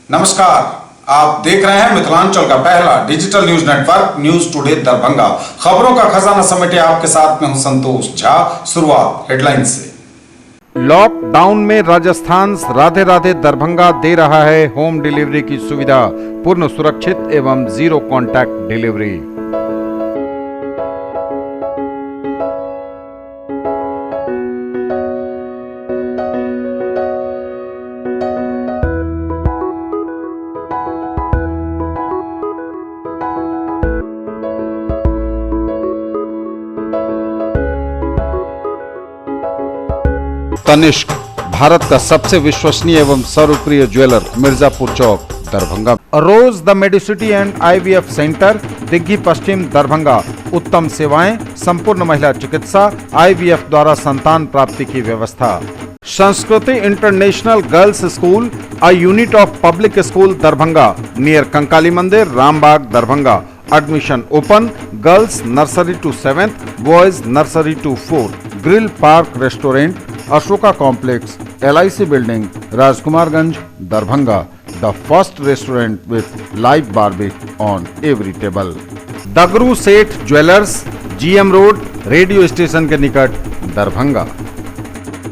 नमस्कार, आप देख रहे हैं मिथिलांचल का पहला digital news network news today Darbhanga. खबरों का खजाना समेटे आपके साथ में हूं संतोष झा। शुरुआत हेडलाइन से। लॉकडाउन में राजस्थान राधे राधे दरभंगा दे रहा है होम डिलीवरी की सुविधा, पूर्ण सुरक्षित एवं zero contact delivery. Tanishq, Bharat का सबसे विश्वसनीय एवं सर्वप्रिय jeweller, Mirzapur Chowk, Darbhanga. Rose the medicity and IVF centre, Digghi Paschim, Darbhanga. उत्तम सेवाएं, संपूर्ण महिला चिकित्सा, IVF द्वारा संतान प्राप्ति की व्यवस्था। Sanskriti international girls school, a unit of public school, Darbhanga, near Kankali Mandir, Rambagh, Darbhanga. Admission open. Girls nursery to 7th, boys nursery to 4th। Grill park restaurant, Ashoka complex, LIC building, Rajkumarganj, Darbhanga. The first restaurant with live barbecue on every table. Dagru Seth jewellers, GM road, radio station के निकट, Darbhanga.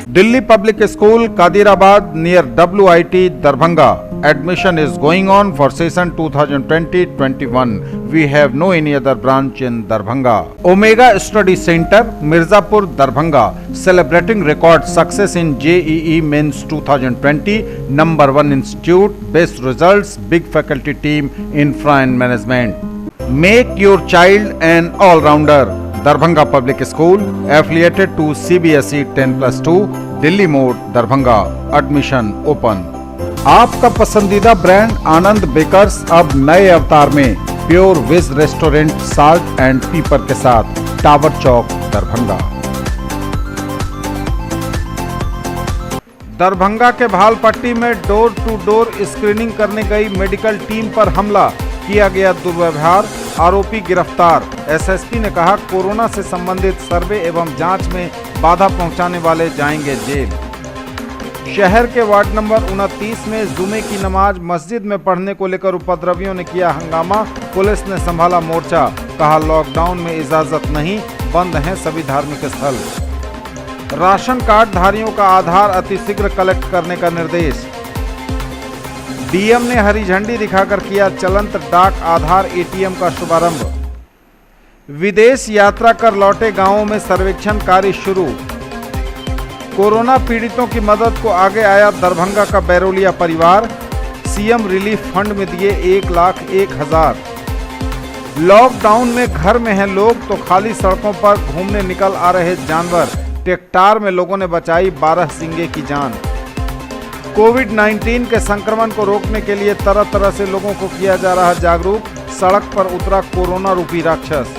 Delhi public school, Kadirabad, near WIT, Darbhanga. Admission is going on for session 2020-21. We have no any other branch in Darbhanga. Omega Study Center, Mirzapur, Darbhanga, celebrating record success in JEE Mains 2020. Number 1 institute, best results, big faculty team, infra and management. Make your child an all-rounder. Darbhanga Public School, affiliated to CBSE 10+2, Delhi Mode, Darbhanga. Admission open. आपका पसंदीदा brand आनंद bakers अब नए अवतार में, pure veg restaurant, salt and pepper के साथ, tower चौक, दरभंगा। दरभंगा के भालपट्टी में डोर टू डोर स्क्रीनिंग करने गई मेडिकल टीम पर हमला, किया गया दुर्व्यवहार, आरोपी गिरफ्तार। SSP ने कहा, कोरोना से संबंधित सर्वे एवं जांच में बाधा पहुंचाने वाले जाएंगे जेल। शहर के वार्ड नंबर 29 में जुमे की नमाज मस्जिद में पढ़ने को लेकर उपद्रवियों ने किया हंगामा, पुलिस ने संभाला मोर्चा, कहा लॉकडाउन में इजाजत नहीं, बंद हैं सभी धार्मिक स्थल। राशन कार्ड धारियों का आधार अतिशीघ्र कलेक्ट करने का निर्देश। DM ने हरी झंडी दिखाकर किया चलंत डाक आधार ATM का शुभारंभ। विदेश यात्रा कर लौटे गांवों में सर्वेक्षण कार्य शुरू। कोरोना पीड़ितों की मदद को आगे आया दरभंगा का बैरोलिया परिवार, CM रिलीफ फंड में दिए 1,01,000। लॉकडाउन में घर में हैं लोग तो खाली सड़कों पर घूमने निकल आ रहे जानवर, टेक्टार में लोगों ने बचाई 12 सिंगे की जान। कोविड-19 के संक्रमण को रोकने के लिए तरह तरह से लोगों को किया जा रहा जागरूक, सड़क पर उतरा कोरोना रूपी राक्षस।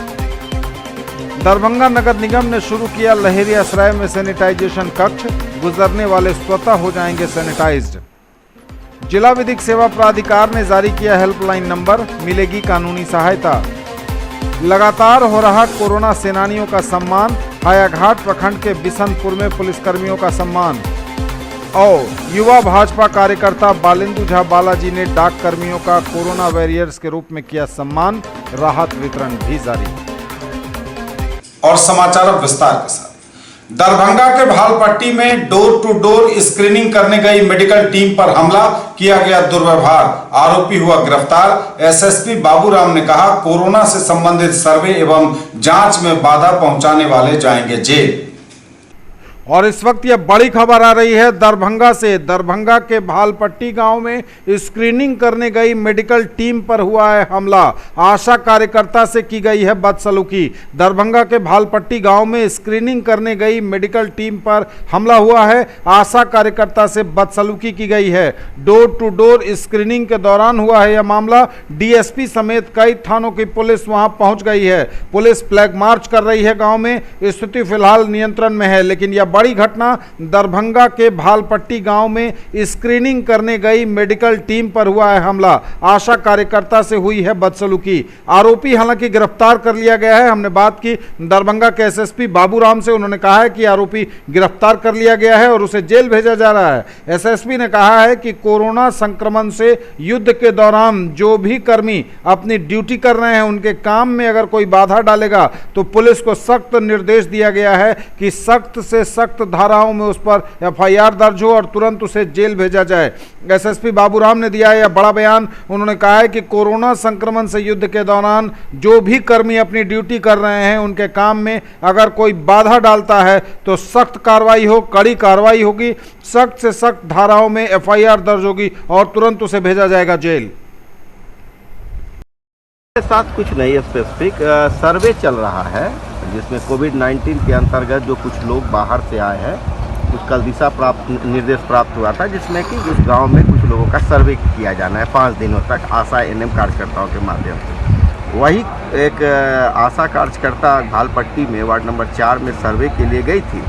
दरभंगा नगर निगम ने शुरू किया लहेरियासराय में सैनिटाइजेशन कक्ष, गुजरने वाले स्वतः हो जाएंगे सैनिटाइज्ड। जिला विधिक सेवा प्राधिकार ने जारी किया हेल्पलाइन नंबर, मिलेगी कानूनी सहायता। लगातार हो रहा कोरोना सेनानियों का सम्मान, हायाघाट प्रखंड के बिशनपुर में पुलिसकर्मियों का सम्मान। और युवा भाजपा कार्यकर्ता बालेंदु झा बालाजी ने डाक कर्मियों का कोरोना वॉरियर्स के रूप में किया सम्मान, राहत वितरण भी जारी। और समाचार अब विस्तार के साथ। दरभंगा के भालपट्टी में डोर टू डोर स्क्रीनिंग करने गई मेडिकल टीम पर हमला, किया गया दुर्व्यवहार, आरोपी हुआ गिरफ्तार। SSP बाबूराम ने कहा, कोरोना से संबंधित सर्वे एवं जांच में बाधा पहुंचाने वाले जाएंगे जेल। और इस वक्त यह बड़ी खबर आ रही है दरभंगा से। दरभंगा के भालपट्टी गांव में स्क्रीनिंग करने गई मेडिकल टीम पर हुआ है हमला, आशा कार्यकर्ता से की गई है बदसलूकी। दरभंगा के भालपट्टी गांव में स्क्रीनिंग करने गई मेडिकल टीम पर हमला हुआ है, आशा कार्यकर्ता से बदसलूकी की गई है। डोर टू डोर स्क्रीनिंग के दौरान हुआ है यह मामला। DSP समेत कई थानों की पुलिस वहां पहुंच गई है। पुलिस फ्लैग मार्च कर रही है गाँव में। स्थिति फिलहाल नियंत्रण में है, लेकिन यह बड़ी घटना दरभंगा के भालपट्टी गांव में स्क्रीनिंग करने गई मेडिकल टीम पर हुआ है हमला। आशा कार्यकर्ता से हुई है बदसलूकी। आरोपी हालांकि गिरफ्तार कर लिया गया है। हमने बात की दरभंगा के एसएसपी बाबूराम से। उन्होंने कहा है कि आरोपी गिरफ्तार कर लिया गया है और उसे जेल भेजा जा रहा है। एसएसपी ने कहा है कि कोरोना संक्रमण से युद्ध के दौरान जो भी कर्मी अपनी ड्यूटी कर रहे हैं उनके काम में अगर कोई बाधा डालेगा तो पुलिस को सख्त निर्देश दिया गया है कि सख्त से सख्त धाराओं में उस पर एफआईआर दर्ज हो और तुरंत उसे जेल भेजा जाए। एसएसपी बाबूराम ने दिया यह बड़ा बयान। उन्होंने कहा है कि कोरोना संक्रमण से युद्ध के दौरान जो भी कर्मी अपनी ड्यूटी कर रहे हैं उनके काम में अगर कोई बाधा डालता है तो सख्त कार्रवाई हो, कड़ी कार्रवाई होगी, सख्त से सख्त धाराओं में एफआईआर दर्ज होगी और तुरंत उसे भेजा जाएगा जेल। साथ कुछ नहीं स्पेसिफिक सर्वे चल रहा है जिसमें कोविड-19 के अंतर्गत जो कुछ लोग बाहर से आए हैं उसका निर्देश प्राप्त हुआ था जिसमें कि उस गांव में कुछ लोगों का सर्वे किया जाना है 5 दिनों तक आशा एनएम कार्यकर्ताओं के माध्यम से। वही एक आशा कार्यकर्ता भालपट्टी में वार्ड नंबर 4 में सर्वे के लिए गई थी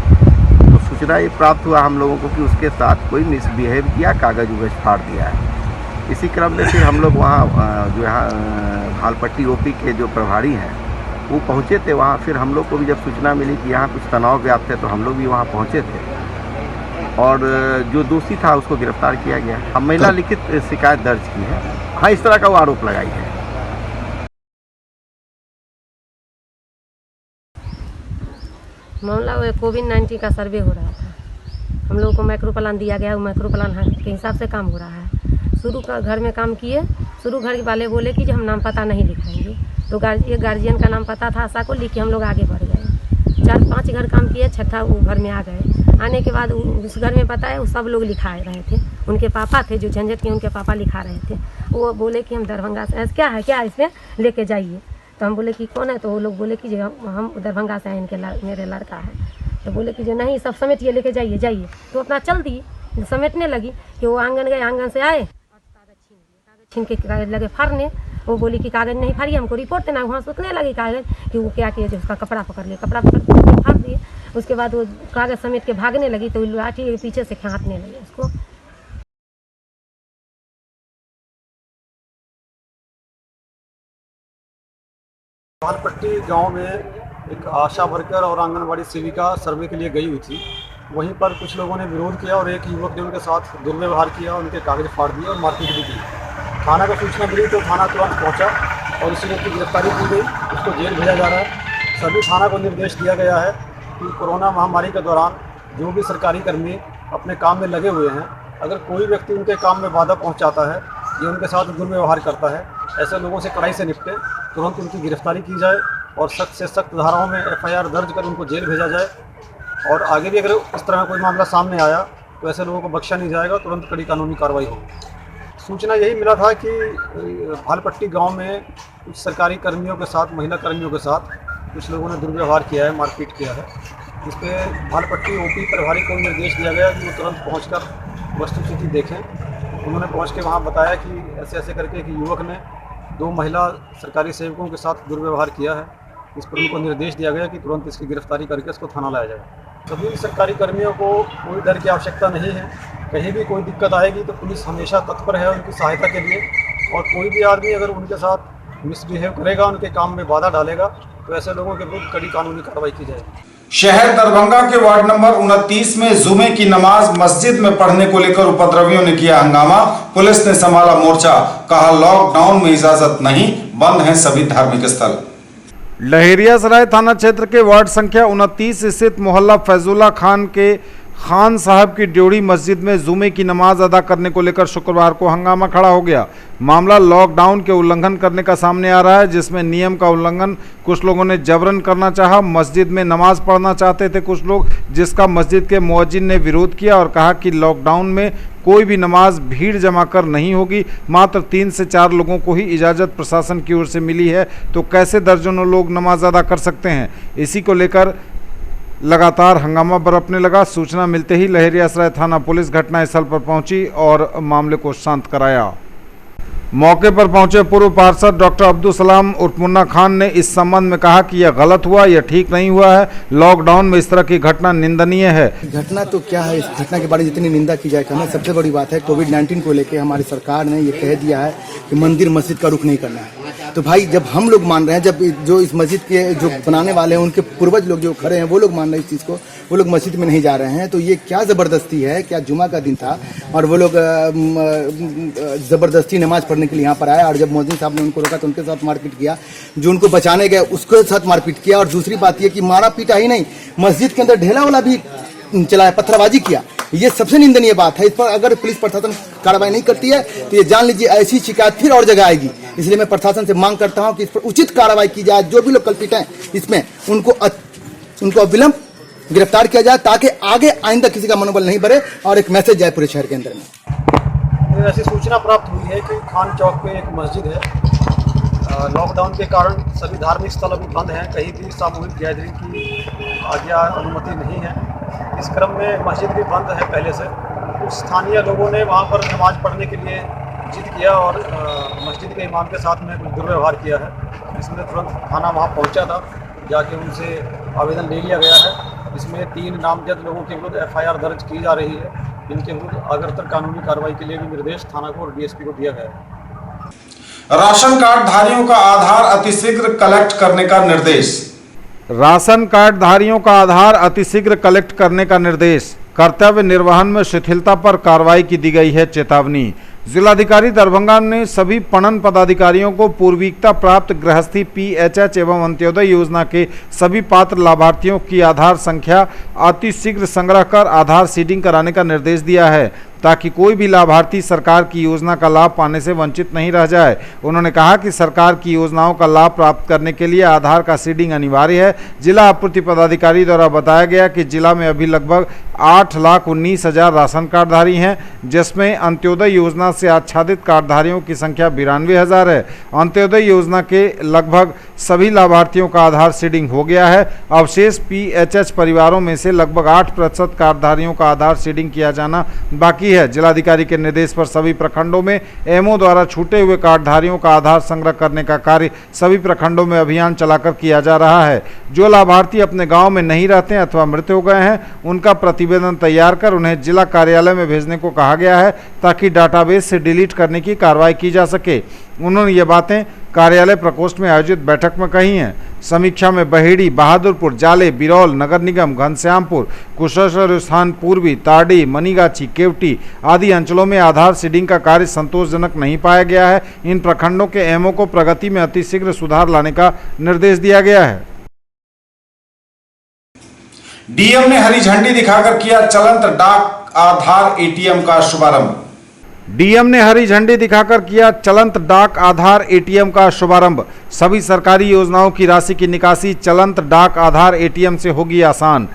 तो सूचना ये प्राप्त हुआ हम लोगों को कि उसके साथ कोई मिसबिहेव किया, कागज उगज फाड़ दिया है। इसी क्रम में फिर हम लोग वहाँ जो यहाँ भालपट्टी ओपी के जो प्रभारी हैं वो पहुँचे थे वहाँ। फिर हम लोग को भी जब सूचना मिली कि यहाँ कुछ तनाव व्याप्त है तो हम लोग भी वहाँ पहुँचे थे और जो दोषी था उसको गिरफ्तार किया गया। अब महिला लिखित शिकायत दर्ज की है। हाँ, इस तरह का वो आरोप लगाई है। मामला वो कोविड-19 का सर्वे हो रहा था। हम लोगों को माइक्रो प्लान दिया गया, वो माइक्रो प्लान के हिसाब से काम हो रहा है। शुरू का घर में काम किए, शुरू घर वाले बोले कि जो हम नाम पता नहीं लिखाएंगे तो गार्जियन का नाम पता था आशा को, लिख के हम लोग आगे बढ़ गए। 4-5 घर काम किए, छठा वो घर में आ गए। आने के बाद उस घर में पता है वो सब लोग लिखा रहे थे। उनके पापा थे जो झंझट के, उनके पापा लिखा रहे थे। वो बोले कि हम दरभंगा से, क्या है क्या इसमें लेके जाइए। तो हम बोले कि कौन है, तो वो लोग बोले कि जो हम दरभंगा से हैं, मेरे लड़का है। तो बोले कि जो नहीं सब समेटिए लेके जाइए जाइए। तो अपना चल दिए, समेटने लगी कि वो आंगन गए, आंगन से आए कागज छीन के कागज लगे फाड़ने। वो बोली कि कागज नहीं फाड़िए, हमको रिपोर्ट देना। वहाँ सूखने लगी कागज कि वो क्या किए, जो उसका कपड़ा पकड़ लिया, कपड़ा पकड़ के फाड़ दिए। उसके बाद वो कागज समेट के भागने लगी तो लाठी पीछे से खींचने लगे उसको। भालपट्टी गांव में एक आशा वर्कर और आंगनबाड़ी सेविका सर्वे के लिए गई हुई थी। वहीं पर कुछ लोगों ने विरोध किया और एक युवक ने उनके साथ दुर्व्यवहार किया, उनके कागज फाड़ दिए और मारपीट भी की। थाना को सूचना मिली तो थाना तुरंत पहुंचा और इसी व्यक्ति की गिरफ्तारी की गई, उसको जेल भेजा जा रहा है। सभी थाना को निर्देश दिया गया है कि कोरोना महामारी के दौरान जो भी सरकारी कर्मी अपने काम में लगे हुए हैं, अगर कोई व्यक्ति उनके काम में बाधा पहुँचाता है या उनके साथ दुर्व्यवहार करता है, ऐसे लोगों से कड़ाई से निपटे, तुरंत उनकी गिरफ्तारी की जाए और सख्त से सख्त धाराओं में एफआईआर दर्ज कर उनको जेल भेजा जाए। और आगे भी अगर इस तरह का कोई मामला सामने आया तो ऐसे लोगों को बख्शा नहीं जाएगा, तुरंत कड़ी कानूनी कार्रवाई होगी। सूचना यही मिला था कि भालपट्टी गांव में कुछ सरकारी कर्मियों के साथ, महिला कर्मियों के साथ कुछ लोगों ने दुर्व्यवहार किया है, मारपीट किया है। इस पर भालपट्टी ओपी प्रभारी को निर्देश दिया गया कि वो तुरंत पहुँचकर वस्तुस्थिति देखें। उन्होंने पहुँच के वहाँ बताया कि ऐसे ऐसे करके कि युवक ने 2 महिला सरकारी सेवकों के साथ दुर्व्यवहार किया है। इस पर उनको निर्देश दिया गया कि तुरंत इसकी गिरफ्तारी करके इसको थाना लाया जाए। सभी सरकारी कर्मियों को कोई डर की आवश्यकता नहीं है। कहीं भी कोई दिक्कत आएगी तो पुलिस हमेशा तत्पर है उनकी सहायता के लिए। और कोई भी आदमी अगर उनके साथ मिसबिहेव करेगा, उनके काम में बाधा डालेगा, तो ऐसे लोगों के विरुद्ध कड़ी कानूनी कार्रवाई की जाएगी। शहर दरभंगा के वार्ड नंबर 29 में जुमे की नमाज मस्जिद में पढ़ने को लेकर उपद्रवियों ने किया हंगामा। पुलिस ने संभाला मोर्चा, कहा लॉकडाउन में इजाजत नहीं, बंद हैं सभी धार्मिक स्थल। लहेरियासराय थाना क्षेत्र के वार्ड संख्या 29 स्थित मोहल्ला फैजुल्ला खान के खान साहब की ड्योढ़ी मस्जिद में जुमे की नमाज अदा करने को लेकर शुक्रवार को हंगामा खड़ा हो गया। मामला लॉकडाउन के उल्लंघन करने का सामने आ रहा है, जिसमें नियम का उल्लंघन कुछ लोगों ने जबरन करना चाहा। मस्जिद में नमाज पढ़ना चाहते थे कुछ लोग, जिसका मस्जिद के मुअज्जिन ने विरोध किया और कहा कि लॉकडाउन में कोई भी नमाज भीड़ जमा कर नहीं होगी। मात्र 3 से 4 लोगों को ही इजाज़त प्रशासन की ओर से मिली है, तो कैसे दर्जनों लोग नमाज अदा कर सकते हैं। इसी को लेकर लगातार हंगामा बरपने लगा। सूचना मिलते ही लहेरियासराय थाना पुलिस घटनास्थल पर पहुंची और मामले को शांत कराया। मौके पर पहुंचे पूर्व पार्षद डॉक्टर अब्दुल सलाम उर्फ मुन्ना खान ने इस संबंध में कहा कि यह गलत हुआ, यह ठीक नहीं हुआ है। लॉकडाउन में इस तरह की घटना निंदनीय है। घटना तो क्या है, इस घटना के बारे में जितनी निंदा की जाए कम है। सबसे बड़ी बात है कोविड-19 को लेकर हमारी सरकार ने ये कह दिया है कि मंदिर मस्जिद का रुख नहीं करना है। तो भाई जब हम लोग मान रहे हैं, जब जो इस मस्जिद के जो बनाने वाले हैं उनके पूर्वज लोग जो खड़े हैं वो लोग मान रहे हैं इस चीज़ को, वो लोग मस्जिद में नहीं जा रहे हैं, तो ये क्या ज़बरदस्ती है। क्या जुमा का दिन था और वो लोग ज़बरदस्ती नमाज पढ़ने के लिए यहाँ पर आए, और जब मौलवी साहब ने उनको रोका तो उनके साथ मारपीट किया, जो उनको बचाने गए उसके साथ मारपीट किया। और दूसरी बात ये कि मारा पीटा ही नहीं, मस्जिद के अंदर ढेला वाला भी चलाया, पत्थरबाजी किया। ये सबसे निंदनीय बात है। इस पर अगर पुलिस प्रशासन कार्रवाई नहीं करती है तो ये जान लीजिए ऐसी शिकायत फिर और जगह आएगी। इसलिए मैं प्रशासन से मांग करता हूं कि इस पर उचित कार्रवाई की जाए। जो भी लोग कल्पित हैं इसमें उनको अविलंब गिरफ्तार किया जाए, ताकि आगे आइंदा किसी का मनोबल नहीं बढ़े और एक मैसेज जाए पूरे शहर के अंदर में। ऐसी सूचना प्राप्त हुई है कि खान चौक पे एक मस्जिद है। लॉकडाउन के कारण सभी धार्मिक स्थल अभी बंद हैं, कहीं भी सामूहिक गैदरिंग की आज्ञा अनुमति नहीं है। इस क्रम में मस्जिद भी बंद है पहले से। कुछ स्थानीय लोगों ने वहाँ पर नमाज पढ़ने के लिए जिद किया और मस्जिद के इमाम के साथ में कुछ दुर्व्यवहार किया है। इसमें तुरंत थाना वहाँ पहुँचा था, जाके उनसे आवेदन ले लिया गया है। इसमें 3 नामजद लोगों के विरुद्ध FIR दर्ज की जा रही है। इनके विरुद्ध अग्रतर कानूनी कार्रवाई के लिए भी निर्देश थाना को और DSP को दिया गया है। राशन कार्ड धारियों का आधार अतिशीघ्र कलेक्ट करने का निर्देश। राशन कार्ड धारियों का आधार अतिशीघ्र कलेक्ट करने का निर्देश। कर्तव्य निर्वहन में शिथिलता पर कार्रवाई की दी गई है चेतावनी। जिलाधिकारी दरभंगा ने सभी पणन पदाधिकारियों को पूर्विकता प्राप्त गृहस्थी PHH एवं अंत्योदय योजना के सभी पात्र लाभार्थियों की आधार संख्या अतिशीघ्र संग्रह कर आधार सीडिंग कराने का निर्देश दिया है, ताकि कोई भी लाभार्थी सरकार की योजना का लाभ पाने से वंचित नहीं रह जाए। उन्होंने कहा कि सरकार की योजनाओं का लाभ प्राप्त करने के लिए आधार का सीडिंग अनिवार्य है। जिला आपूर्ति पदाधिकारी द्वारा बताया गया कि जिला में अभी लगभग 8,19,000 राशन कार्डधारी हैं, जिसमें अंत्योदय योजना से आच्छादित कार्डधारियों की संख्या 92,000 है। अंत्योदय योजना के लगभग सभी लाभार्थियों का आधार सीडिंग हो गया है। अवशेष PHH परिवारों में से लगभग 8% कार्डधारियों का आधार सीडिंग किया जाना बाकी है। जिलाधिकारी के निर्देश पर सभी प्रखंडों में MO द्वारा छूटे हुए कार्डधारियों का आधार संग्रह करने का कार्य सभी प्रखंडों में अभियान चलाकर किया जा रहा है। जो लाभार्थी अपने गांव में नहीं रहते हैं अथवा मृत हो गए हैं, उनका प्रतिवेदन तैयार कर उन्हें जिला कार्यालय में भेजने को कहा गया है, ताकि डाटाबेस से डिलीट करने की कार्रवाई की जा सके। उन्होंने ये बातें कार्यालय प्रकोष्ठ में आयोजित बैठक में कही हैं। समीक्षा में बहेड़ी, बहादुरपुर, जाले, बिरौल, नगर निगम, घनश्यामपुर, कुशेश्वर स्थान, पूर्वी, ताड़ी, मनीगाछी, केवटी आदि अंचलों में आधार सीडिंग का कार्य संतोषजनक नहीं पाया गया है। इन प्रखंडों के MO को प्रगति में अतिशीघ्र सुधार लाने का निर्देश दिया गया है। DM ने हरी झंडी दिखाकर किया चलंत डाक आधार ATM का शुभारंभ। DM ने हरी झंडी दिखाकर किया चलंत डाक आधार ATM का शुभारंभ। सभी सरकारी योजनाओं की राशि की निकासी चलंत डाक आधार ATM से होगी आसान।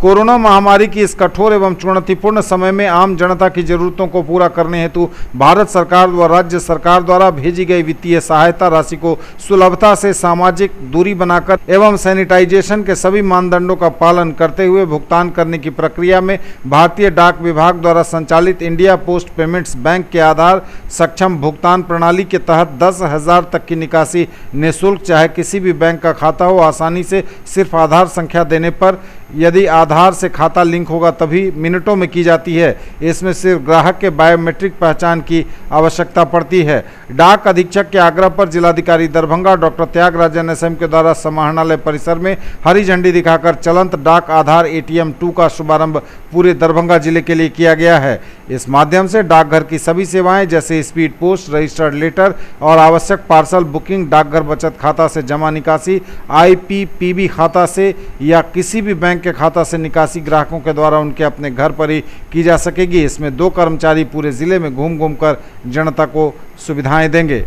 कोरोना महामारी की इस कठोर एवं चुनौतीपूर्ण समय में आम जनता की जरूरतों को पूरा करने हेतु भारत सरकार व राज्य सरकार द्वारा भेजी गई वित्तीय सहायता राशि को सुलभता से सामाजिक दूरी बनाकर एवं सैनिटाइजेशन के सभी मानदंडों का पालन करते हुए भुगतान करने की प्रक्रिया में भारतीय डाक विभाग द्वारा संचालित इंडिया पोस्ट पेमेंट्स बैंक के आधार सक्षम भुगतान प्रणाली के तहत 10,000 तक की निकासी निःशुल्क, चाहे किसी भी बैंक का खाता हो, आसानी से सिर्फ आधार संख्या देने पर, यदि आधार से खाता लिंक होगा तभी मिनटों में की जाती है। इसमें सिर्फ ग्राहक के बायोमेट्रिक पहचान की आवश्यकता पड़ती है। डाक अधीक्षक के आग्रह पर जिलाधिकारी दरभंगा डॉक्टर त्यागराजन SM के द्वारा समाहरणालय परिसर में हरी झंडी दिखाकर चलंत डाक आधार ATM 2 का शुभारंभ पूरे दरभंगा जिले के लिए किया गया है। इस माध्यम से डाकघर की सभी सेवाएं जैसे स्पीड पोस्ट, रजिस्टर्ड लेटर और आवश्यक पार्सल बुकिंग, डाकघर बचत खाता से जमा निकासी, IPPB खाता से या किसी भी बैंक के खाता से निकासी ग्राहकों के द्वारा उनके अपने घर पर ही की जा सकेगी। इसमें 2 कर्मचारी पूरे जिले में घूम कर जनता को सुविधाएं देंगे।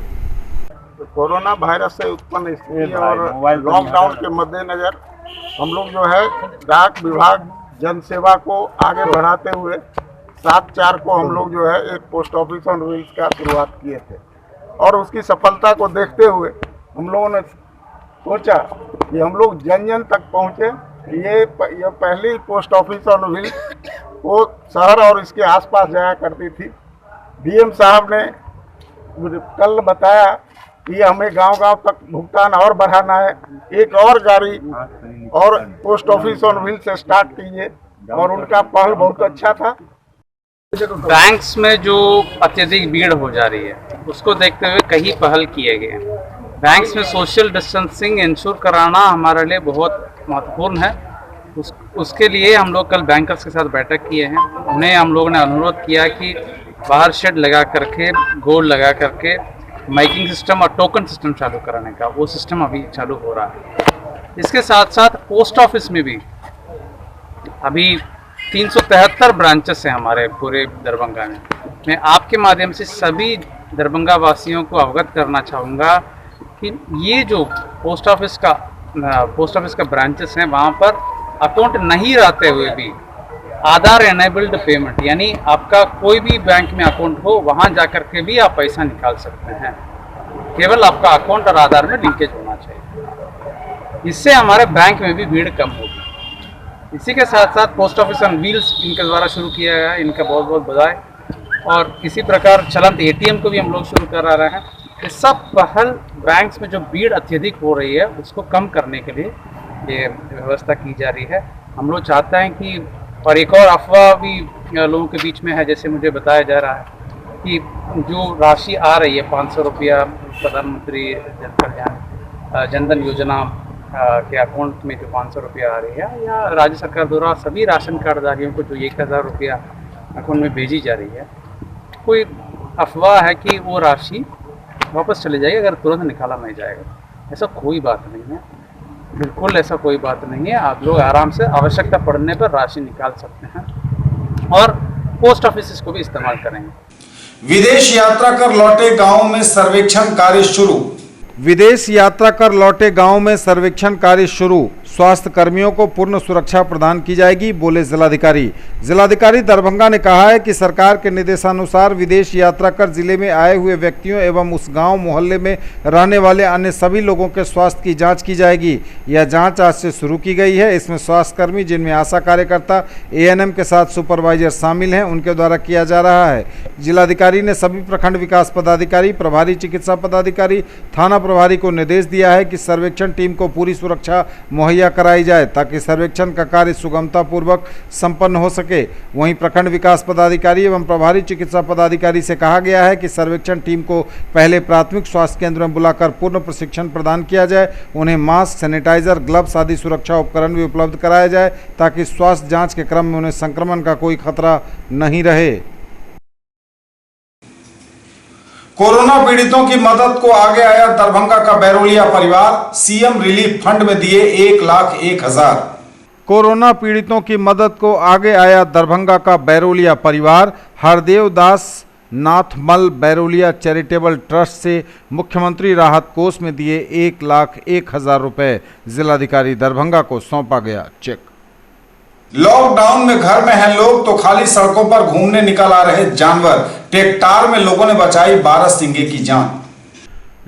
कोरोना वायरस से उत्पन्न स्थिति और लॉकडाउन के मद्देनजर हम लोग जो है डाक विभाग जन सेवा को आगे बढ़ाते हुए 7/4 को हम लोग जो है एक पोस्ट ऑफिस ऑन व्हील्स का शुरुआत किए थे, और उसकी सफलता को देखते हुए हम लोगों ने सोचा कि हम लोग जन जन तक पहुँचे। ये पहली पोस्ट ऑफिस ऑन व्हील्स वो शहर और इसके आसपास जाया करती थी। DM साहब ने कल बताया कि हमें गांव-गांव तक भुगतान और बढ़ाना है, एक और गाड़ी और पोस्ट ऑफिस ऑन व्हील से स्टार्ट कीजिए, और उनका पहल बहुत अच्छा था। बैंक्स में जो अत्यधिक भीड़ हो जा रही है उसको देखते हुए कई पहल किए गए हैं। बैंक्स में सोशल डिस्टेंसिंग इंश्योर कराना हमारे लिए बहुत महत्वपूर्ण है। उसके लिए हम लोग कल बैंकर्स के साथ बैठक किए हैं। उन्हें हम लोगों ने अनुरोध किया कि बाहर शेड लगा करके, गोल्ड लगा करके माइकिंग सिस्टम और टोकन सिस्टम चालू कराने का, वो सिस्टम अभी चालू हो रहा है। इसके साथ साथ पोस्ट ऑफिस में भी अभी 373 ब्रांचेस हैं हमारे पूरे दरभंगा में। मैं आपके माध्यम से सभी दरभंगा वासियों को अवगत करना चाहूँगा कि ये जो पोस्ट ऑफिस का ब्रांचेस हैं, वहाँ पर अकाउंट नहीं रहते हुए भी आधार एनेबल्ड पेमेंट, यानी आपका कोई भी बैंक में अकाउंट हो, वहाँ जा कर के भी आप पैसा निकाल सकते हैं। केवल आपका अकाउंट और आधार में लिंकेज होना चाहिए। इससे हमारे बैंक में भी भीड़ कम होगी। इसी के साथ साथ पोस्ट ऑफिस ऑन व्हील्स इनके द्वारा शुरू किया गया है, इनका बहुत बहुत बधाई। और इसी प्रकार चलंत ATM को भी हम लोग शुरू करा रहे हैं। ये सब पहल बैंक्स में जो भीड़ अत्यधिक हो रही है उसको कम करने के लिए ये व्यवस्था की जा रही है। हम लोग चाहते हैं कि, और एक और अफवाह भी लोगों के बीच में है, जैसे मुझे बताया जा रहा है कि जो राशि आ रही है 500 रुपया प्रधानमंत्री जनधन योजना के अकाउंट में जो 500 रुपया आ रही है, या राज्य सरकार द्वारा सभी राशन कार्डधारियों को जो 1000 रुपया अकाउंट में भेजी जा रही है, कोई अफवाह है कि वो राशि वापस चली जाएगी अगर तुरंत निकाला नहीं जाएगा। ऐसा कोई बात नहीं है, बिल्कुल ऐसा कोई बात नहीं है। आप लोग आराम से आवश्यकता पड़ने पर राशि निकाल सकते हैं और पोस्ट ऑफिस को भी इस्तेमाल करेंगे। विदेश यात्रा कर लौटे गांव में सर्वेक्षण कार्य शुरू। विदेश यात्रा कर लौटे गांव में सर्वेक्षण कार्य शुरू। स्वास्थ्य कर्मियों को पूर्ण सुरक्षा प्रदान की जाएगी, बोले जिलाधिकारी। जिलाधिकारी दरभंगा ने कहा है कि सरकार के निर्देशानुसार विदेश यात्रा कर जिले में आए हुए व्यक्तियों एवं उस गांव मोहल्ले में रहने वाले अन्य सभी लोगों के स्वास्थ्य की जांच की जाएगी। यह जांच आज से शुरू की गई है। इसमें स्वास्थ्यकर्मी, जिनमें आशा कार्यकर्ता, ANM के साथ सुपरवाइजर शामिल हैं, उनके द्वारा किया जा रहा है। जिलाधिकारी ने सभी प्रखंड विकास पदाधिकारी, प्रभारी चिकित्सा पदाधिकारी, थाना प्रभारी को निर्देश दिया है कि सर्वेक्षण टीम को पूरी सुरक्षा मुहैया कराई जाए ताकि सर्वेक्षण का कार्य सुगमता पूर्वक संपन्न हो सके। वहीं प्रखंड विकास पदाधिकारी एवं प्रभारी चिकित्सा पदाधिकारी से कहा गया है कि सर्वेक्षण टीम को पहले प्राथमिक स्वास्थ्य केंद्र में बुलाकर पूर्ण प्रशिक्षण प्रदान किया जाए। उन्हें मास्क, सैनिटाइजर, ग्लव्स आदि सुरक्षा उपकरण भी उपलब्ध कराया जाए ताकि स्वास्थ्य जांच के क्रम में उन्हें संक्रमण का कोई खतरा नहीं रहे। कोरोना पीड़ितों की मदद को आगे आया दरभंगा का बैरोलिया परिवार। सीएम रिलीफ फंड में दिए 1,01,000। कोरोना पीड़ितों की मदद को आगे आया दरभंगा का बैरोलिया परिवार। हरदेव दास नाथमल बैरोलिया चैरिटेबल ट्रस्ट से मुख्यमंत्री राहत कोष में दिए 1,01,000 रुपए जिलाधिकारी दरभंगा को सौंपा गया चेक। लॉकडाउन में घर में हैं लोग तो खाली सड़कों पर घूमने निकल आ रहे जानवर। टेक्टार में लोगों ने बचाई 12 सिंगे की जान।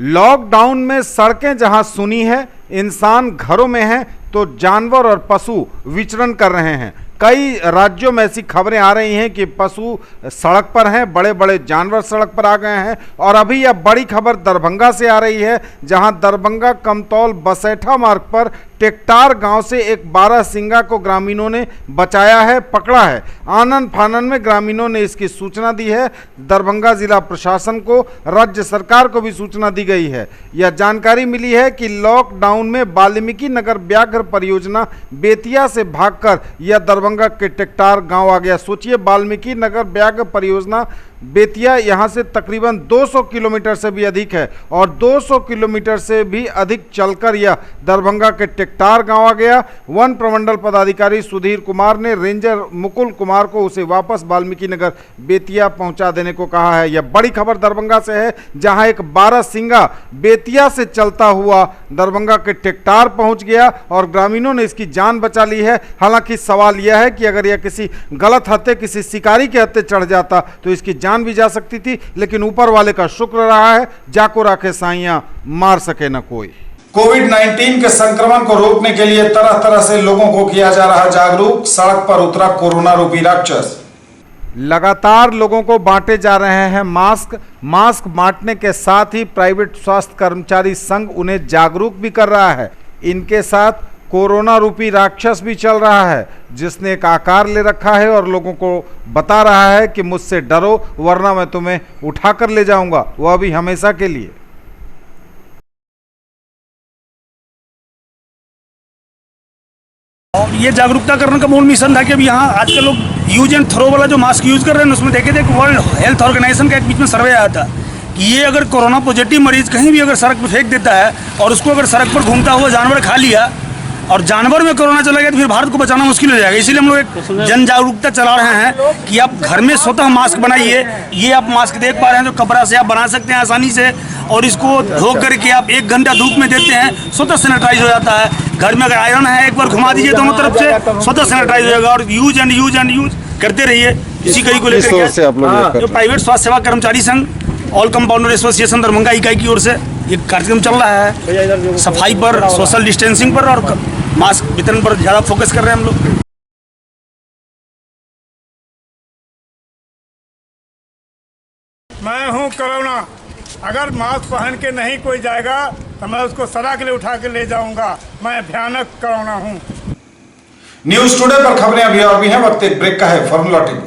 लॉकडाउन में सड़कें जहां सुनी है, इंसान घरों में हैं तो जानवर और पशु विचरण कर रहे हैं। कई राज्यों में ऐसी खबरें आ रही हैं कि पशु सड़क पर हैं, बड़े बड़े जानवर सड़क पर आ गए हैं। और अभी यह बड़ी खबर दरभंगा से आ रही है, जहां दरभंगा कमतौल बसैठा मार्ग पर टेक्टार गांव से एक 12 सिंगा को ग्रामीणों ने बचाया है, पकड़ा है। आनन फानन में ग्रामीणों ने इसकी सूचना दी है। दरभंगा जिला प्रशासन को, राज्य सरकार को भी सूचना दी गई है। यह जानकारी मिली है कि लॉकडाउन में वाल्मीकि नगर व्याघ्र परियोजना बेतिया से भागकर यह दरभंगा के टेक्टार गांव आ गया। सोचिए, वाल्मीकि नगर व्याघ्र परियोजना बेतिया यहाँ से तकरीबन 200 किलोमीटर से भी अधिक है और 200 किलोमीटर से भी अधिक चलकर यह दरभंगा के टेक्टार गांव आ गया। वन प्रमंडल पदाधिकारी सुधीर कुमार ने रेंजर मुकुल कुमार को उसे वापस वाल्मीकि नगर बेतिया पहुंचा देने को कहा है। यह बड़ी खबर दरभंगा से है, जहां एक 12 सिंगा बेतिया से चलता हुआ दरभंगा के टेक्टार पहुंच गया और ग्रामीणों ने इसकी जान बचा ली है। हालांकि सवाल यह है कि अगर यह किसी गलत हत्थे, किसी शिकारी के हत्थे चढ़ जाता तो इसकी जान भी जा सकती थी, लेकिन ऊपर वाले का शुक्र रहा है, जाको राखे साइयां मार सके न कोई। कोविड-19 के संक्रमण को रोकने के लिए तरह तरह से लोगों को किया जा रहा जागरूक। सड़क पर उतरा कोरोना रूपी राक्षस। लगातार लोगों को बांटे जा रहे हैं मास्क बांटने के साथ ही प्राइवेट स्वास्थ्य कर्मचारी संघ उन्हें जागरूक भी कर रहा है। इनके साथ कोरोना रूपी राक्षस भी चल रहा है, जिसने एक आकार ले रखा है और लोगों को बता रहा है कि मुझसे डरो वरना मैं तुम्हें उठाकर ले जाऊंगा, वह भी हमेशा के लिए। और ये जागरूकता करने का मूल मिशन था कि अब यहाँ आजकल लोग यूज एंड थ्रो वाला जो मास्क यूज कर रहे हैं, उसमें देखे थे कि वर्ल्ड हेल्थ ऑर्गेनाइजेशन का एक बीच में सर्वे आया था कि ये अगर कोरोना पॉजिटिव मरीज कहीं भी अगर सड़क पर फेंक देता है और उसको अगर सड़क पर घूमता हुआ जानवर खा लिया और जानवर में कोरोना चला गया तो फिर भारत को बचाना मुश्किल हो जाएगा। इसीलिए हम लोग एक जन जागरूकता चला रहे हैं कि आप घर में स्वतः मास्क बनाइए। ये आप मास्क देख पा रहे हैं जो कपड़ा से आप बना सकते हैं आसानी से, और इसको धो करके आप 1 घंटा धूप में देते हैं, स्वतः सैनिटाइज हो जाता है। घर में अगर आयरन है एक बार घुमा दीजिए दोनों तरफ से, स्वतः सैनिटाइज हो जाएगा। और यूज एंड करते रहिए किसी कहीं को लेकर। जो प्राइवेट स्वास्थ्य सेवा कर्मचारी संघ ऑल कंपाउंडर एसोसिएशन दरभंगा इकाई की ओर से ये कार्यक्रम चल रहा है। सफाई पर, सोशल डिस्टेंसिंग पर और मास्क वितरण पर ज़्यादा फोकस कर रहे हैं हम लोग। मैं हूं कोरोना, अगर मास्क पहन के नहीं कोई जाएगा तो मैं उसको सदा के लिए उठा के ले जाऊंगा। मैं भयानक कोरोना हूं। न्यूज टुडे पर खबरें अभी और भी हैं, वक्त एक ब्रेक का है। Formula TV.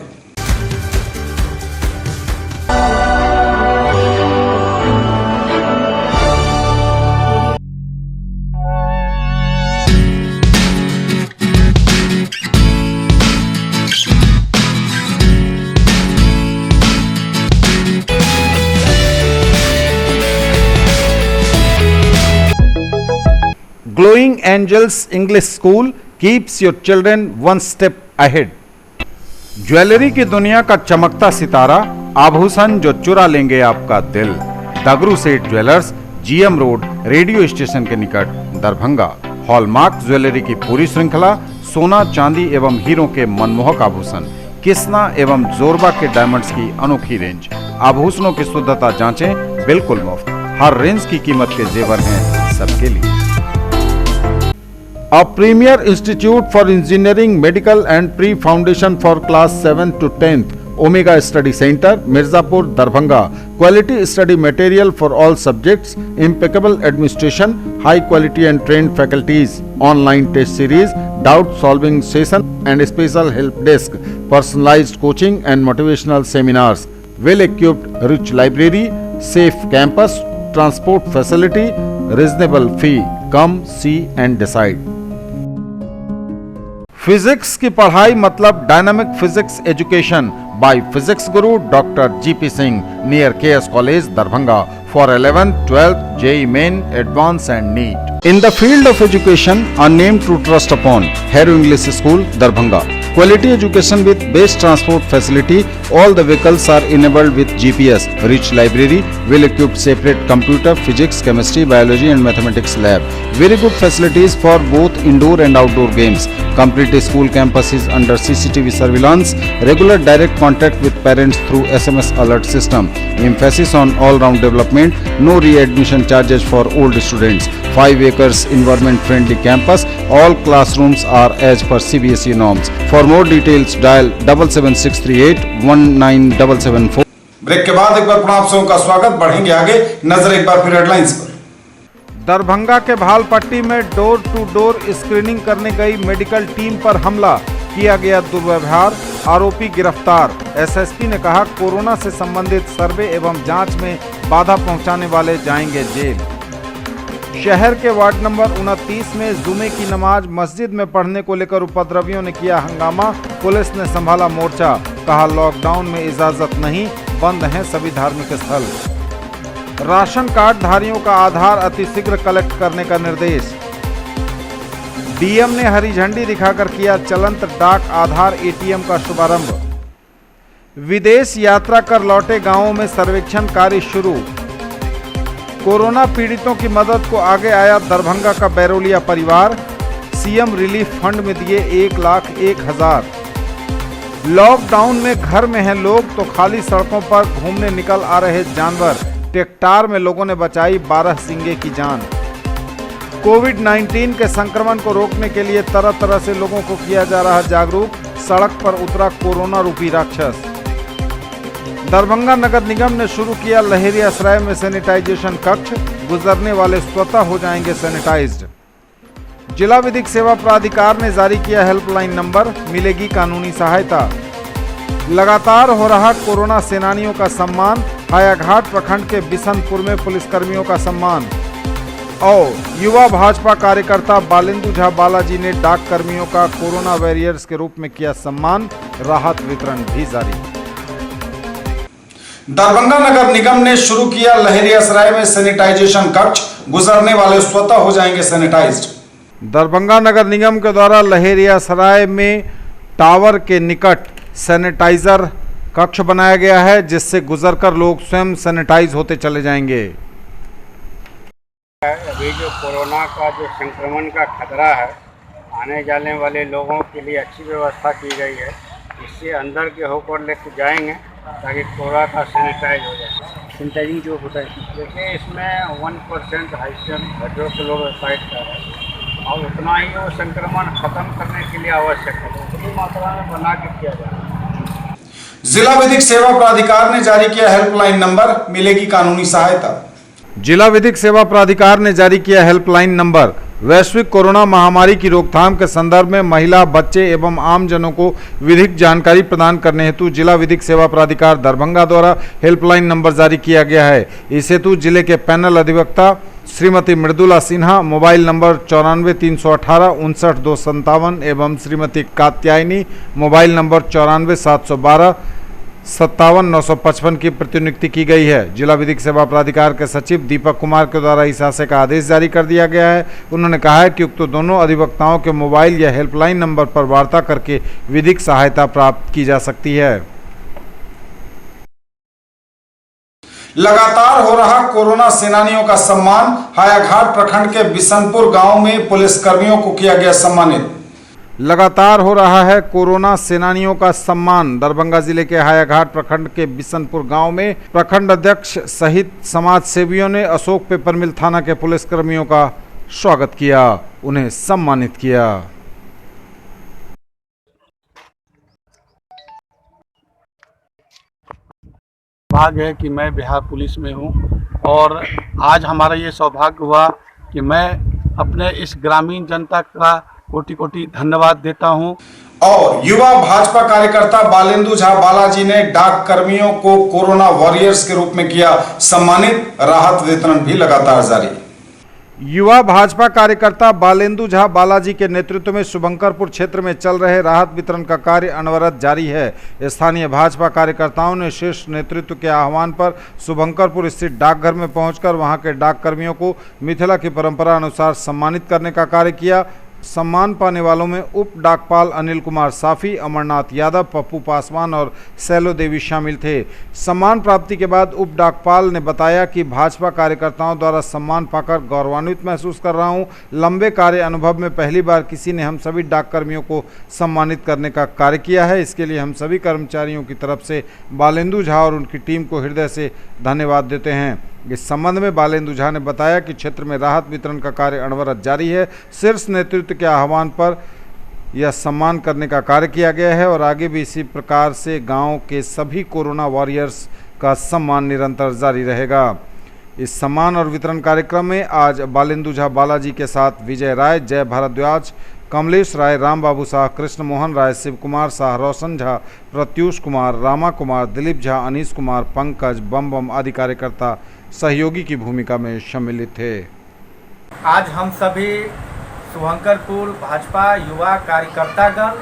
Glowing Angels English School keeps your children one step ahead. Jewellery की दुनिया का चमकता सितारा, आभूषण जो चुरा लेंगे आपका दिल। दगरू Seth jewellers, GM road, radio station के निकट, दरभंगा। हॉलमार्क ज्वेलरी की पूरी श्रृंखला, सोना, चांदी एवं हीरों के मनमोहक आभूषण, किस्ना एवं जोरबा के डायमंड्स की अनोखी रेंज। आभूषणों की शुद्धता जांचें, बिल्कुल मुफ्त। हर रेंज की कीमत के जेवर हैं सबके लिए। A premier institute for engineering, medical and pre-foundation for class 7 to 10th, Omega Study Center, Mirzapur, Darbhanga. Quality study material for all subjects, impeccable administration, high quality and trained faculties, online test series, doubt solving session and special help desk, personalized coaching and motivational seminars, well equipped rich library, safe campus, transport facility, reasonable fee. Come see and decide. Physics की पढ़ाई मतलब dynamic physics education by physics Guru doctor GP Singh, near KS college, Darbhanga, for 11th, 12th, JEE Main, Advanced and NEET. In the field of education, a name to trust upon, Hero English School, Darbhanga. Quality education with best transport facility. All the vehicles are enabled with GPS. Rich library, well-equipped separate computer, physics, chemistry, biology and mathematics lab. Very good facilities for both indoor and outdoor games. Complete school campus is under CCTV surveillance. Regular direct contact with parents through SMS alert system. Emphasis on all-round development. No re-admission charges for old students. 5 acres environment-friendly campus. All classrooms are as per CBSE norms. For more details, dial 77638 19774. Break के बाद एक बार पुनः आप सबों का स्वागत। बढ़ेंगे आगे, नजर एक बार फिर हेडलाइंस पर। दरभंगा के भालपट्टी में डोर टू डोर स्क्रीनिंग करने गई मेडिकल टीम पर हमला, किया गया दुर्व्यवहार, आरोपी गिरफ्तार। एसएसपी ने कहा कोरोना से संबंधित सर्वे एवं जांच में बाधा पहुंचाने वाले जाएंगे जेल। शहर के वार्ड नंबर 29 में जुमे की नमाज मस्जिद में पढ़ने को लेकर उपद्रवियों ने किया हंगामा, पुलिस ने संभाला मोर्चा, कहा लॉकडाउन में इजाजत नहीं, बंद हैं सभी धार्मिक स्थल। राशन कार्ड धारियों का आधार अतिशीघ्र कलेक्ट करने का निर्देश। डीएम ने हरी झंडी दिखाकर किया चलंत डाक आधार एटीएम का शुभारंभ। विदेश यात्रा कर लौटे गांवों में सर्वेक्षण कार्य शुरू। कोरोना पीड़ितों की मदद को आगे आया दरभंगा का बैरोलिया परिवार, सीएम रिलीफ फंड में दिए 1,01,000। लॉकडाउन में घर में हैं लोग तो खाली सड़कों पर घूमने निकल आ रहे जानवर, टेक्टार में लोगों ने बचाई 12 सिंगे की जान। कोविड-19 के संक्रमण को रोकने के लिए तरह तरह से लोगों को किया जा रहा जागरूक, सड़क पर उतरा कोरोना रूपी राक्षस। दरभंगा नगर निगम ने शुरू किया लहेरियासराय में सैनिटाइजेशन कक्ष, गुजरने वाले स्वतः हो जाएंगे सैनिटाइज्ड। जिला विधिक सेवा प्राधिकार ने जारी किया हेल्पलाइन नंबर, मिलेगी कानूनी सहायता। लगातार हो रहा कोरोना सेनानियों का सम्मान, हायाघाट प्रखंड के बिशनपुर में पुलिसकर्मियों का सम्मान। और युवा भाजपा कार्यकर्ता बालेंदु झा बालाजी ने डाक कर्मियों का कोरोना वॉरियर्स के रूप में किया सम्मान, राहत वितरण भी जारी। दरभंगा नगर निगम ने शुरू किया लहेरियासराय में सैनिटाइजेशन कक्ष, गुजरने वाले स्वतः हो जाएंगे सैनिटाइज्ड। दरभंगा नगर निगम के द्वारा लहेरियासराय में टावर के निकट सैनिटाइजर कक्ष बनाया गया है, जिससे गुजरकर लोग स्वयं सैनिटाइज होते चले जाएंगे। अभी जो कोरोना का जो संक्रमण का खतरा है, आने जाने वाले लोगों के लिए अच्छी व्यवस्था की गई है। इससे अंदर के होकर लेकर जाएंगे ताकि कोरोना का सैनिटाइज हो जाए। सैनिटाइजिंग जो होता है, देखिए इसमें 1% हाइड्रोक्लोरोसाइड का है और उतना ही वो संक्रमण खत्म करने के लिए आवश्यक है, उतनी मात्रा में बना के किया जाए। जिला विधिक सेवा प्राधिकार ने जारी किया हेल्पलाइन नंबर, मिलेगी कानूनी सहायता। जिला विधिक सेवा प्राधिकार ने जारी किया हेल्पलाइन नंबर। वैश्विक कोरोना महामारी की रोकथाम के संदर्भ में महिला, बच्चे एवं आम जनों को विधिक जानकारी प्रदान करने हेतु जिला विधिक सेवा प्राधिकार दरभंगा द्वारा हेल्पलाइन नंबर जारी किया गया है। इस हेतु जिले के पैनल अधिवक्ता श्रीमती मृदुला सिन्हा मोबाइल नंबर 94 318 59 257 एवं श्रीमती कात्यायनी मोबाइल नंबर 94 712 57 955 की प्रतिनियुक्ति की गई है। जिला विधिक सेवा प्राधिकार के सचिव दीपक कुमार के द्वारा इस आशय का आदेश जारी कर दिया गया है। उन्होंने कहा है कि उक्त दोनों अधिवक्ताओं के मोबाइल या हेल्पलाइन नंबर पर वार्ता करके विधिक सहायता प्राप्त की जा सकती है। लगातार हो रहा कोरोना सेनानियों का सम्मान, हायाघाट प्रखंड के बिशनपुर गांव में पुलिसकर्मियों को किया गया सम्मानित। लगातार हो रहा है कोरोना सेनानियों का सम्मान। दरभंगा जिले के हायाघाट प्रखंड के बिशनपुर गांव में प्रखंड अध्यक्ष सहित समाज सेवियों ने अशोक पेपर मिल थाना के पुलिसकर्मियों का स्वागत किया, उन्हें सम्मानित किया। भाग्य है कि मैं बिहार पुलिस में हूं और आज हमारा ये सौभाग्य हुआ कि मैं अपने इस ग्रामीण जनता का कोटि कोटि धन्यवाद देता हूं। और युवा भाजपा कार्यकर्ता बालेंदु झा बालाजी ने डाक कर्मियों को कोरोना वॉरियर्स के रूप में किया सम्मानित, राहत वितरण भी लगातार जारी। युवा भाजपा कार्यकर्ता बालेंदु झा बालाजी के नेतृत्व में शुभंकरपुर क्षेत्र में चल रहे राहत वितरण का कार्य अनवरत जारी है। स्थानीय भाजपा कार्यकर्ताओं ने शीर्ष नेतृत्व के आह्वान पर शुभंकरपुर स्थित डाकघर में पहुंचकर वहां के डाक कर्मियों को मिथिला की परंपरा अनुसार सम्मानित करने का कार्य किया। सम्मान पाने वालों में उप डाकपाल अनिल कुमार साफी, अमरनाथ यादव, पप्पू पासवान और सैलो देवी शामिल थे। सम्मान प्राप्ति के बाद उप डाकपाल ने बताया कि भाजपा कार्यकर्ताओं द्वारा सम्मान पाकर गौरवान्वित महसूस कर रहा हूं। लंबे कार्य अनुभव में पहली बार किसी ने हम सभी डाक कर्मियों को सम्मानित करने का कार्य किया है। इसके लिए हम सभी कर्मचारियों की तरफ से बालेंदु झा और उनकी टीम को हृदय से धन्यवाद देते हैं। इस संबंध में बालेंदु झा ने बताया कि क्षेत्र में राहत वितरण का कार्य अनवरत जारी है। शीर्ष नेतृत्व के आह्वान पर यह सम्मान करने का कार्य किया गया है और आगे भी इसी प्रकार से गांव के सभी कोरोना वॉरियर्स का सम्मान निरंतर जारी रहेगा। इस सम्मान और वितरण कार्यक्रम में आज बालेंदु झा बालाजी के साथ विजय राय, जय भारद्वाज, कमलेश राय, राम बाबू शाह, कृष्ण मोहन राय, शिव कुमार शाह, रोशन झा, प्रत्यूष कुमार, रामा कुमार, दिलीप झा, अनीश कुमार, पंकज, बम बम आदि कार्यकर्ता सहयोगी की भूमिका में सम्मिलित थे। आज हम सभी शुभंकरपुर भाजपा युवा कार्यकर्तागण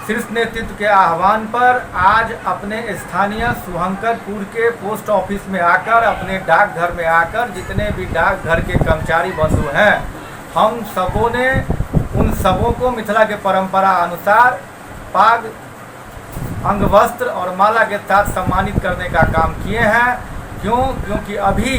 शीर्ष नेतृत्व के आह्वान पर आज अपने स्थानीय शुभंकरपुर के पोस्ट ऑफिस में आकर, अपने डाकघर में आकर जितने भी डाकघर के कर्मचारी बंधु हैं, हम सबों ने उन सबों को मिथिला के परंपरा अनुसार पाग, अंगवस्त्र और माला के साथ सम्मानित करने का काम किए हैं। क्योंकि अभी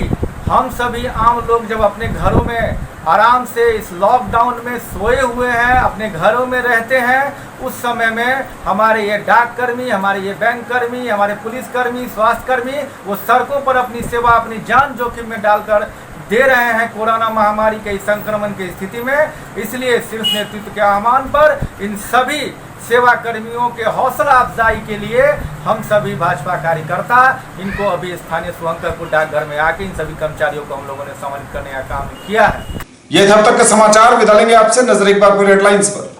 हम सभी आम लोग जब अपने घरों में आराम से इस लॉकडाउन में सोए हुए हैं, अपने घरों में रहते हैं, उस समय में हमारे ये डाक कर्मी, हमारे ये बैंक कर्मी, हमारे पुलिस कर्मी, स्वास्थ्य कर्मी वो सड़कों पर अपनी सेवा, अपनी जान जोखिम में डालकर दे रहे हैं कोरोना महामारी के संक्रमण की स्थिति में। इसलिए शीर्ष नेतृत्व के आह्वान पर इन सभी सेवा कर्मियों के हौसला अफजाई के लिए हम सभी भाजपा कार्यकर्ता इनको अभी स्थानीय शुभंकरपुर डाकघर में आके इन सभी कर्मचारियों को हम लोगों ने सम्मानित करने का काम किया है। ये थे अब तक के समाचार। विदा लेंगे आपसे, नजर एक बार पूरी हेडलाइंस पर।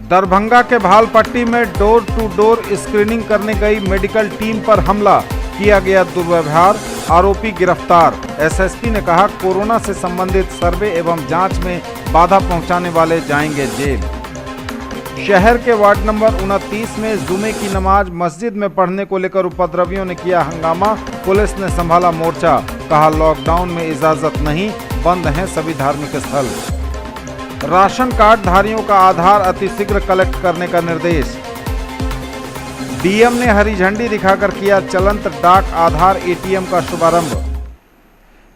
दरभंगा के भालपट्टी में डोर टू डोर स्क्रीनिंग करने गई मेडिकल टीम पर हमला, किया गया दुर्व्यवहार, आरोपी गिरफ्तार। एसएसपी ने कहा कोरोना से संबंधित सर्वे एवं जांच में बाधा पहुंचाने वाले जाएंगे जेल। शहर के वार्ड नंबर 29 में जुमे की नमाज मस्जिद में पढ़ने को लेकर उपद्रवियों ने किया हंगामा, पुलिस ने संभाला मोर्चा, कहा लॉकडाउन में इजाजत नहीं, बंद हैं सभी धार्मिक स्थल। राशन कार्ड धारियों का आधार अतिशीघ्र कलेक्ट करने का निर्देश। डीएम ने हरी झंडी दिखाकर किया चलंत डाक आधार एटीएम का शुभारंभ।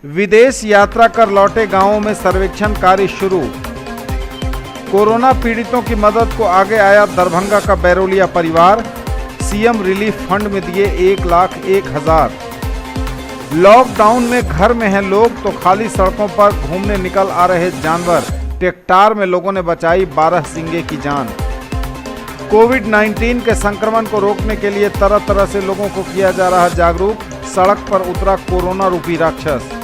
विदेश यात्रा कर लौटे गांवों में सर्वेक्षण कार्य शुरू। कोरोना पीड़ितों की मदद को आगे आया दरभंगा का बैरोलिया परिवार, सीएम रिलीफ फंड में दिए 1,01,000। लॉकडाउन में घर में हैं लोग तो खाली सड़कों पर घूमने निकल आ रहे जानवर, टेक्टार में लोगों ने बचाई 12 सिंगे की जान। कोविड-19 के संक्रमण को रोकने के लिए तरह तरह से लोगों को किया जा रहा जागरूक, सड़क पर उतरा कोरोना रूपी राक्षस।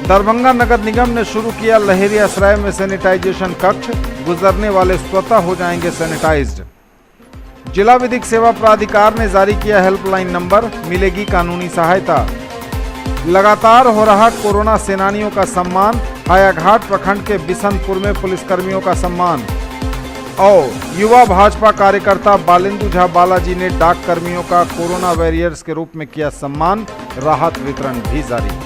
दरभंगा नगर निगम ने शुरू किया लहेरियासराय में सैनिटाइजेशन कक्ष, गुजरने वाले स्वतः हो जाएंगे सैनिटाइज्ड। जिला विधिक सेवा प्राधिकार ने जारी किया हेल्पलाइन नंबर, मिलेगी कानूनी सहायता। लगातार हो रहा कोरोना सेनानियों का सम्मान, हायाघाट प्रखंड के बिशनपुर में पुलिसकर्मियों का सम्मान। और युवा भाजपा कार्यकर्ता बालेंदु झा बालाजी ने डाक कर्मियों का कोरोना वॉरियर्स के रूप में किया सम्मान, राहत वितरण भी जारी।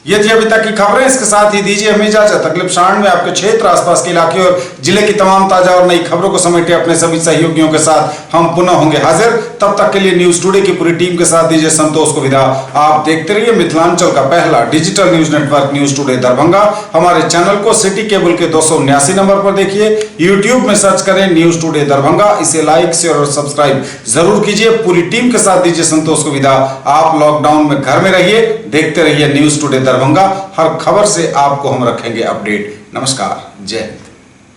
ये थी अभी तक की खबरें। इसके साथ ही दीजिए हमें इजाजत। अगले क्षण में आपके क्षेत्र, आसपास के इलाके और जिले की तमाम ताजा और नई खबरों को समेटे अपने सभी सहयोगियों के साथ हम पुनः होंगे हाजिर। तब तक के लिए न्यूज टुडे की पूरी टीम के साथ दीजिए संतोष को विदा। आप देखते रहिए मिथिलांचल का पहला digital news network news today Darbhanga. हमारे चैनल को सिटी केबल के 279 नंबर पर देखिए, यूट्यूब में सर्च करें न्यूज टुडे दरभंगा। इसे लाइक, शेयर और सब्सक्राइब जरूर कीजिए। पूरी टीम के साथ दीजिए संतोष को विदा। आप लॉकडाउन में घर में रहिए, देखते रहिए न्यूज टुडे दरभंगा। हर खबर से आपको हम रखेंगे अपडेट। नमस्कार, जय हिंद।